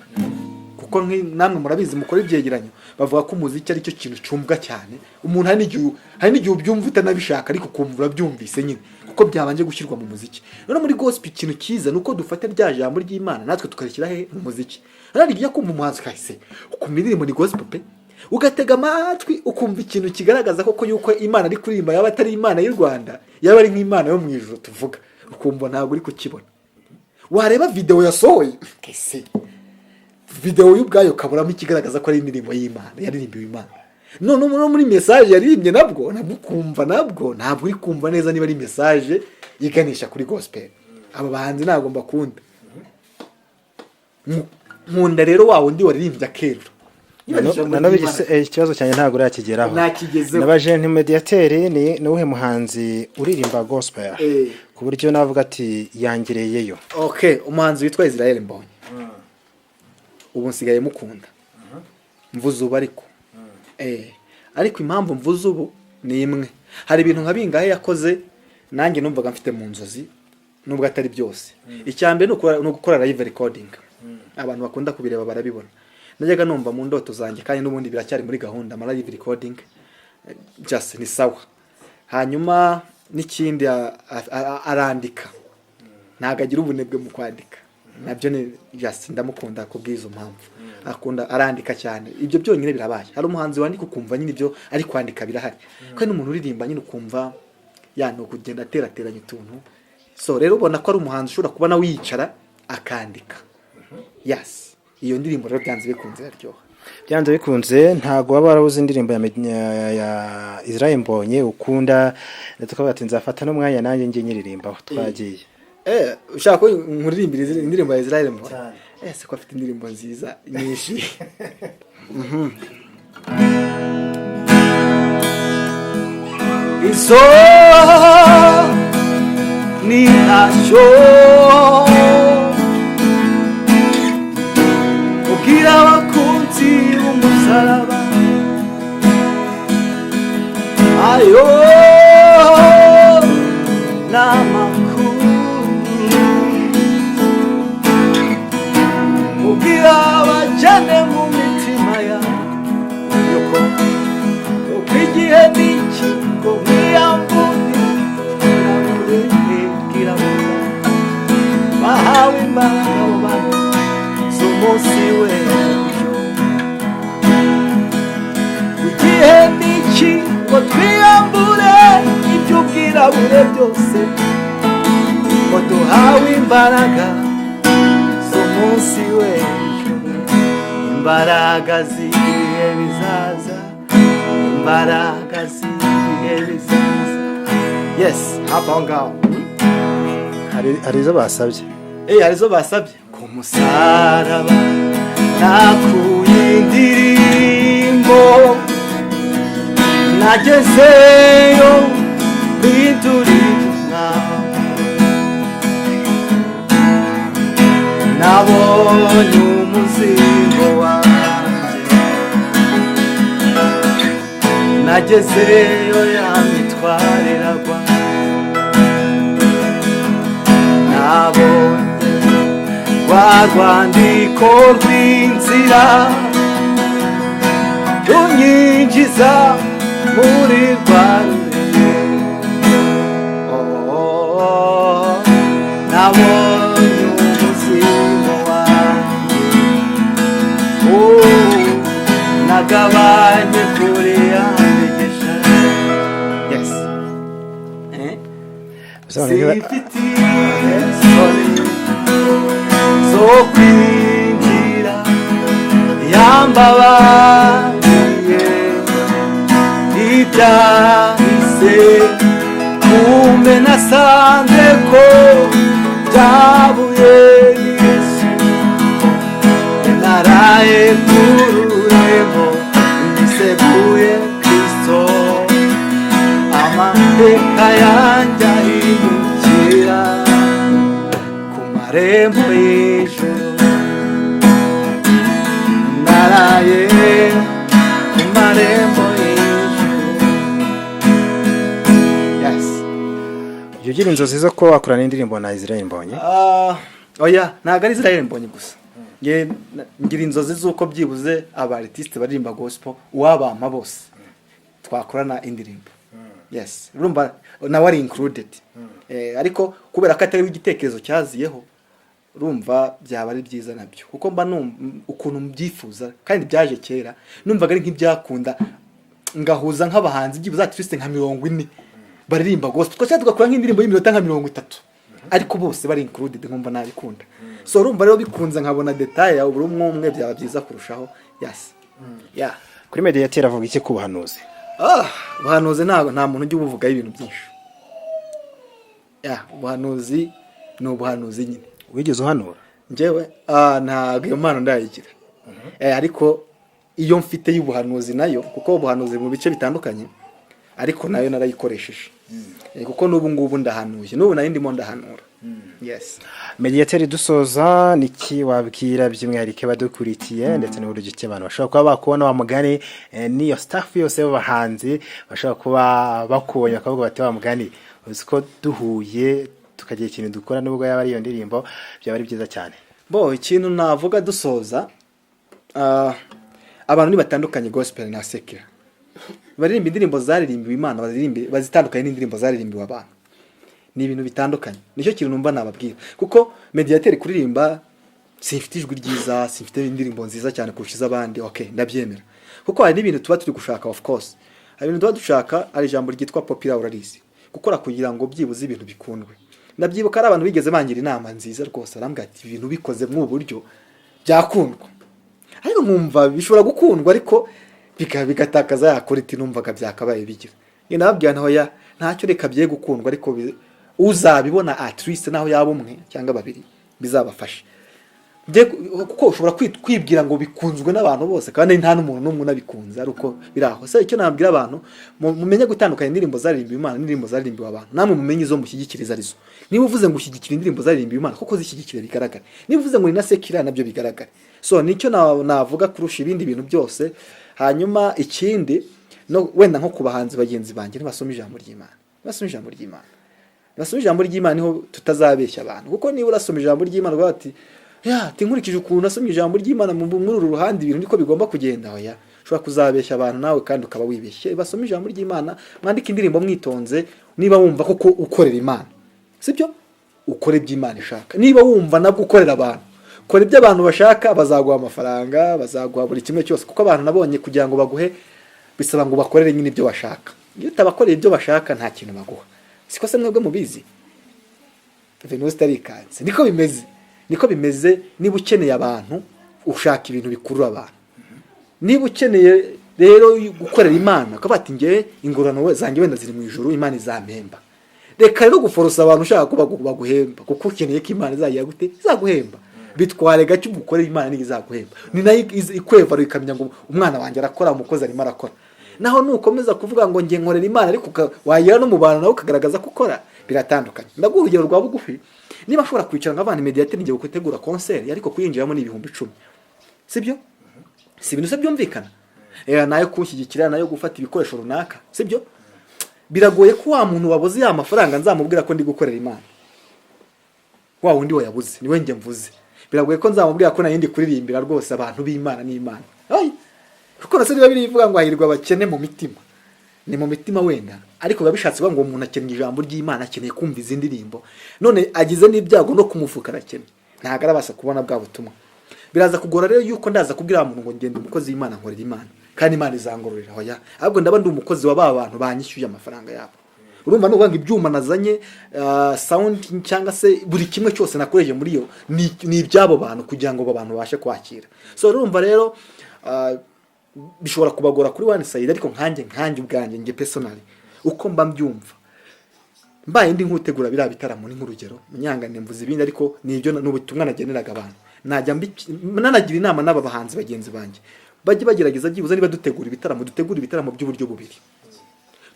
kuko namwe murabizi mukora ibyegeranyo bavuga ko umuziki ari cyo kintu cyumvwa cyane umuntu hari n'igihe ubyumva utanabishaka ariko kumva urabyumvise nyine kuko byabanje gushyirwa mu muziki none muri gospel ikintu cyiza nuko dufata rya jambo ry'Imana natwe tukarishyira he mu muziki nari igiye kumva umuhanzi kahise ukumva indirimbo ni gospel pe ugatega amatwi ukumva ikintu kigaragaza koko yuko Imana ari kuririmba yaba atari Imana y'u Rwanda yaba ari nk'Imana yo mu ijuru tuvuga ukumva ntabwo uri kukibona wareba video yasohoye kese video y'ubwayo kaburamo ikigaragaza ko ari indirimbo y'Imana yaririmbiwe Imana none muri message yaririmbye nabwo ukumva ntabwo uri kumva neza niba ari message yiganisha kuri gospel aba bahanzi ntabwo mbakunda nkunda rero wa wundi waririmbye akero ikibazo cyane ntabwo urakigeraho nabaje nti Mediateur ni uhe muhanzi uririmba gospel ku buryo navuga ati yangereyeyo umuhanzi witwa Israel Mbonyi ubu nsigaye mukunda mvuze ubu ariko ariko impamvu mvuze ubu ni imwe. Hari ibintu nka bingahe yakoze nanjye numvaga mfite mu nzozi nubwo atari byose. Icyambere no gukora live recording. Abantu bakunda kubireba barabibona. Najyaga numva mu ndoto zanjye kandi n'ubundi biracyari muri gahunda ama live recording just ni sawa. Hanyuma n'ikindi arandika. Ntago agira ubunebwe mu kwandika. Nabyo ni just ndamukunda kubwiza mpamvu. Akunda arandika cyane. Ibyo byonyine birabaye. Hari umuhanzi wandika ukumva nyine ibyo ari kwandika birahari. Kandi n'umuntu uririmba nyine ukumva no kugenda aterateranya utuntu. So rero ubona ko ari umuhanzi ushobora kuba nawe yicara akandika. Yes. Iyo ndirimbo rero byanze bikunze yaryoha. Byanze bikunze ntago waba warabuze indirimbo ya Israel Mbonyi ukunda tukavuga ati nzafata n'umwanya nanjye ngiye nyiririmbaho twagiye. Ushaka ko nkuririmbira indirimbo ya Israel Mbonyi? Se ko afite indirimbo nziza nyinshi. Izo ni asho ubwira abakunzi b'umusaraba ayo n'amakuru ubwira abajyane mu mitima yawe uko igihe n'iki ngo mwiyambure bahawe imbaraga abo bantu z'umunsi w'ejo igihe n'iki ngo twiyambure iby'ubwirabure byose ngo duhawe imbaraga z'umunsi w'ejo imbaraga z'ibihe bizaza imbaraga z'ibihe bizaza. Yes, hafi aho ngaho hari izo basabye. Hari izo basabye ku musaraba nakuye indirimbo nagezeyo bidurira nabonye umuzigo wanjye nagezeyo yamitwariragwa nabonye rwa rwandiko rw'inzira runyinjiza muri rwa nabonye umuzigo wanjye nagabanye kure yandegesha. Yes. Sifite isoni zo kwinjira yambabariye ibyahise kumbe nasanze ko byabuye Yesu naraye kururembo niseguye Kristo amateka yanjye ahindukira ku marembo y'ijuru naraye ku marembo y'ijuru. Yes. Ugira inzozi zo ko wakorana indirimbo na Israel Mbonyi? Oya ntago ari Israel Mbonyi gusa. Ngira inzozi z'uko byibuze aba artiste baririmba gospel uwabampa bose twakorana indirimbo. Yes, urumva nawe ari included. Ariko kubera ko atari igitekerezo cyaziyeho urumva byaba ari byiza nabyo kuko mba ukuntu mbyifuza kandi byaje kera numvaga ari nk'ibyakunda ngahuza nk'abahanzi byibuze artiste nka 40 baririmba gospel twashaka tugakora nk'indirimbo y'iminota nka 30 ariko bose bari included nkumva nabikunda. So urumva rero bikunze nkabona detail ya buri umwe byaba byiza kurushaho. Yes. Yeah. Kuri Mediateur avuga iki kubuhanuzi? Ubuhanuzi nta muntu ujya ubuvuga ibintu byinshi. Ubuhanuzi ni ubuhanuzi nyine. Wigeze uhanura? Njyewe ntabwo iyo mpano ndayigira. Ariko iyo mfite y'ubuhanuzi nayo kuko ubuhanuzi mu bice bitandukanye ariko nayo narayikoresheje. Kuko n'ubu ngubu ndahanuye n'ubu nari ndimo ndahanura. yes. Mediateri dusoza niki wabwira by'umwihariko badukurikiye ndetse n'uburyo ki abantu bashobora kuba bakubona wa mugani niyo staff yose y'abahanzi bashobora kuba bakubonye akavuga bati wa mugani uziko duhuye tukagira ikintu dukora nubwo yaba ari iyo ndirimbo byaba ari byiza cyane. Bo ikintu navuga dusoza abantu ni batandukanye gospel na secular. Baririmba indirimbo zaririmbiwe Imana bazitandukanye n'indirimbo zaririmbiwe abantu. Ni ibintu bitandukanye. Nicyo kintu numva nababwira. Kuko Mediateri kuririmba sifite ijwi ryiza, sifite indirimbo nziza cyane kurusha abandi. Okay, ndabyemera. Kuko hari n'ibintu tuba turi gushaka of course. Hari ibintu tuba dushaka ari ijambo ryitwa popular urarizi. Gukora kugira ngo byibuze ibintu bikundwe. Ndabyibuka ari abantu bigeze bangira inama nziza rwose arambwira ati ibintu bikoze mu buryo byakundwa. Ariko nkumva bishobora gukundwa ariko bigatakaza ya quality numvaga byakabaye bigira. Nge nababwira naho ya ntacyo reka bye gukundwa ariko uzabibona at least naho yaba umwe cyangwa babiri bizabafasha. Kuko ushobora kwibwira ngo bikunzwe n'abantu bose kandi nta n'umuntu n'umwe unabikunze ariko biraho. Se icyo nabwira abantu mumenye gutandukanya indirimbo zaririmbiwe Imana n'indirimbo zaririmbiwe abantu. Namwe mumenye izo mushyigikiriza arizo. Niba uvuze ngo ushyigikira indirimbo zaririmbiwe Imana kuko zishyigikira bigaragara. Niba uvuze ngo ni na secular nabyo bigaragara. So nicyo navuga kurusha ibindi bintu byose. Hanyuma ikindi no wenda nko kubahanzi bagenzi banjye ntibasoma ijambo ry'Imana. Basoma ijambo ry'Imana. Basoma ijambo ry'Imana niho tutazabeshya abantu. Kuko niba urasoma ijambo ry'Imana bati ya tinkurikije ukuntu nasomye ijambo ry'Imana muri uru ruhande ibintu niko bigomba kugenda oya ushobora kuzabeshya abantu nawe kandi ukaba wibeshye. Basoma ijambo ry'Imana mwandika indirimbo mwitonze niba wumva koko ukorera Imana sibyo ukore by'Imana ishaka. Niba wumva nabwo ukorera abantu kora ibyo abantu bashaka bazaguha amafaranga bazaguha buri kimwe cyose kuko abantu nabonye kugira ngo baguhe bisaba ngo bakorere nyine ibyo bashaka. Iyo utabakoreye ibyo bashaka nta kintu baguha. Siko se mwebwe mubizi Venus tarikanze niko bimeze niba ukeneye abantu ushaka ibintu bikurura abantu. Niba ukeneye rero gukorera Imana ukabati ngiye ingorano zanjye wenda ziri mu ijuru Imana izampemba. Reka rero guforosa abantu ushaka ko baguhemba kuko ukeneye ko Imana izagiye gute izaguhemba. Bitware gace ugukorera Imana n'izaguhemba. Ni nayo ikweva ikamenya ngo umwana wanjye arakora umukozi arimo arakora. Naho nukomeza kuvuga ngo ngiye nkorera Imana ariko wagira no mu bantu nawe ukagaragaza ko ukora biratandukanye. Ndaguha urugero rwa bugufi. Niba ashobora kwicara nk'abana Mediateri ngiye gutegura concert ariko kuyinjiramo ni 10,000. Sibyo? Si ibintu se byumvikana. Nayo kushyigikira nayo gufata ibikoresho runaka. Sibyo? Biragoye ko wa muntu wabuze ya mafaranga nzamubwira ko ndi gukorera Imana. Wa wundi wayabuze niwe nge mvuze. Biragoye ko nzamubwira ko nayindi kuririmbira rwose abantu b'Imana n'Imana. Ay! Kuko nase niba birivuga ngo ahirwa abakene mu mitima. Ni mu mitima wenda ariko babishatse ngo umuntu akeneye ijambo ry'Imana akeneye kumva izindi ndirimbo none agize n'ibyago no kumufuka arakene ntago arabasha kubona bwa butumwa. Biraza kugora rero yuko ndaza kubwira umuntu ngo ngende umukozi w'Imana nkorera Imana kandi Imana izangororera hoya ahubwo ndaba ndi umukozi w'aba bantu banyishyuye amafaranga yabo. Urumva no kwanga ibyuma nazanye sound cyangwa se buri kimwe cyose nakoreje muri yo ni ibyabo bantu kugira ngo abo bantu bashe kwakira. So urumva rero bishobora kubagora kuri one side ariko nkanjye ubwanjye nge personally uko mba mbyumva mbaye ndi nkutegura bira bitaramo ni nk'urugero munyangane mvuze ibindi ariko nibyo n'ubutumwa nageneraga abantu najya nanagira inama n'aba bahanzi bagenzi banjye bajye bagerageza byibuze niba dutegura ibitaramo by'uburyo bubiri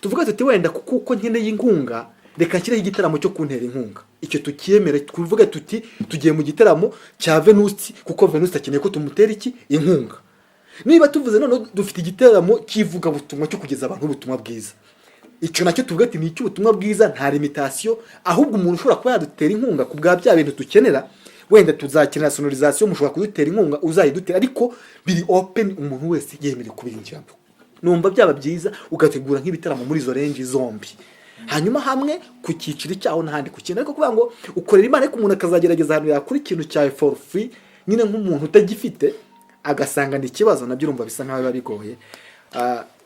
tuvuga tuti wenda kuko nkeneye inkunga reka nshyire igitaramo cyo kuntera inkunga icyo tukiyemera tuvuga tuti tugiye mu gitaramo cya Venus kuko Venus akeneye ko tumutera iki inkunga. Niba tuvuze none dufite igiteramo kivuga butumwa cyo kugeza abantu ubutumwa bwiza icyo nacyo tuvuga ati ni icy'ubutumwa bwiza nta limitation ahubwo umuntu ushobora kuba yadutera inkunga ku bwa bya bintu dukenera wenda tuzakenera sonorisation mushobora kudutera inkunga uzayidutera ariko biri open umuntu wese yemerewe kubirinjiramo. Numva byaba byiza ugategura nk'ibitaramo muri zo range zombi hanyuma hamwe ku cyiciro cyaho n'ahandi ku kintu ariko kuvuga ngo ukorera Imana ariko umuntu akazagerageza hano yakuri ikintu cya for free nyine nk'umuntu utagifite agasanga ni ikibazo nabyo urumva bisa nkaho biba bigoye.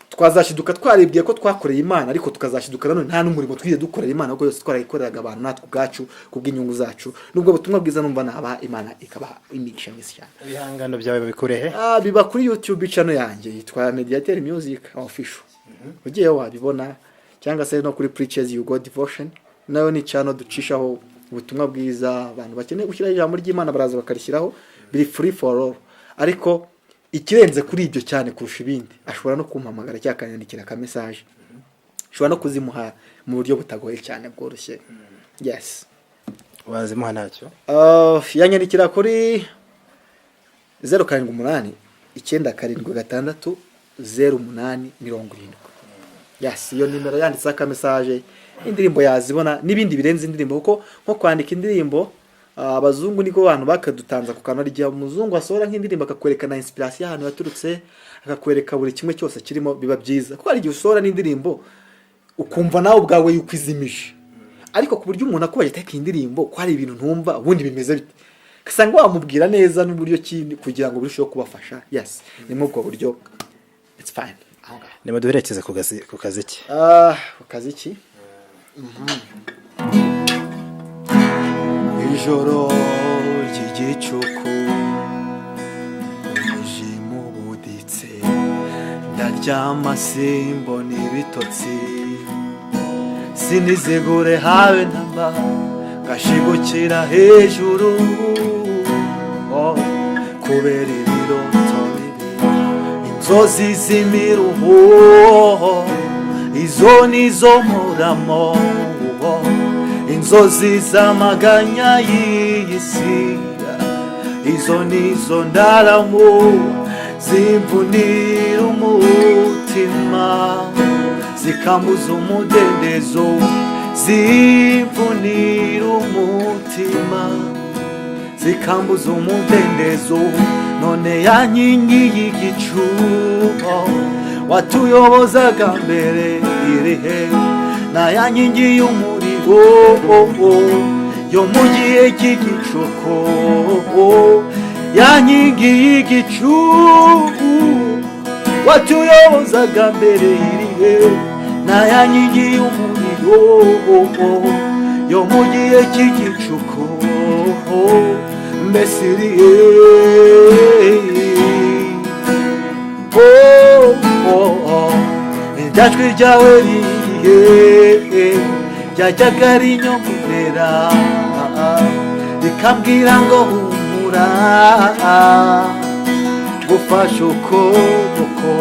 Twazashiduka twaribwiye ko twakoreye Imana ariko tukazashiduka none nta n'umurimo twize dukorera Imana kuko yose twarayikoreraga abantu natwe ubwacu kubw'inyungu zacu nubwo butumwa bwiza numva naba Imana ikabaha imigisha myinshi cyane. Ibihangano byawe babikurehe biba kuri YouTube channel yanjye yitwa Mediateri Music Official. Ugiye wabibona cyangwa se no kuri Preachers You God Devotion nayo ni channel ducishaho ubutumwa bwiza abantu bakeneye gushyira ijambo ry'Imana baraza bakarishyiraho biri free for all ariko ikirenze kuri ibyo cyane kurusha ibindi ashobora no kumpamagara cyakanyandikira ka message ashobora no kuzimuha mu buryo butagoye cyane bworoshye. Yes. wazimuha ntacyo yanyandikira kuri 0789760870. Yes, iyo nimero yanditse aka message, indirimbo yazibona n'ibindi birenze indirimbo, kuko nko kwandika indirimbo abazungu niko bantu bakadutanza ku kanwa rya umuzungu asohora nk'indirimbo akakwereka na inspiration ahantu yaturutse, akakwereka buri kimwe cyose kirimo, biba byiza kuko hari igihe usohora n'indirimbo ukumva nawe ubwawe yukwizimije, ariko ku buryo umuntu akubaye ateka indirimbo ko hari ibintu ntumva ubundi bimeze bite, kasanga wamubwira neza n'uburyo kindi kugira ngo birusheho kubafasha. Yes, ni mu bwo buryo, it's fine. Nima duherekeze ku kazi ki? Ku kazi ki? Ijoro ry'igicuku umwijima ubuditse, ndaryama simbona ibitotsi, sinizigure habe namba, ngashigukira hejuru kubera ibiroto bibi, inzozi z'imiruho izo nizo muramo, inzozi z'amaganya y'isi izo nizo ndaramo, zimvunira umutima zikambuza umudendezo, zimvunira umutima zikambuza umudendezo. None ya nkingi y'igicu watuyobozaga mbere irihe, na ya nkingi y'umuriro yo mu gihe cy'igicuku, ya nkingi y'igicu watuyobozaga mbere irihe, na ya nkingi y'umuriro yo mu gihe cy'igicuku, mbese irihe. Ijwi ryawe ririhe, ryajyaga rinyongorera rikambwira ngo humura, gufasha ukuboko.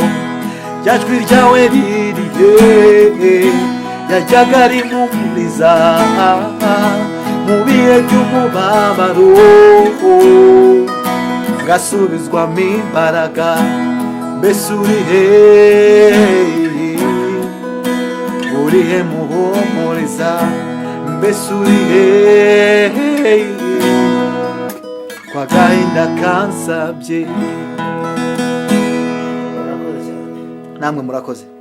Ijwi ryawe ririhe, ryajyaga rimpumuriza mu bihe by'umubabaro, ngasubizwamo imbaraga. Mbese urihe, urihe muhumuriza, mbese urihe kwa gahinda kansabye. Namwe murakoze.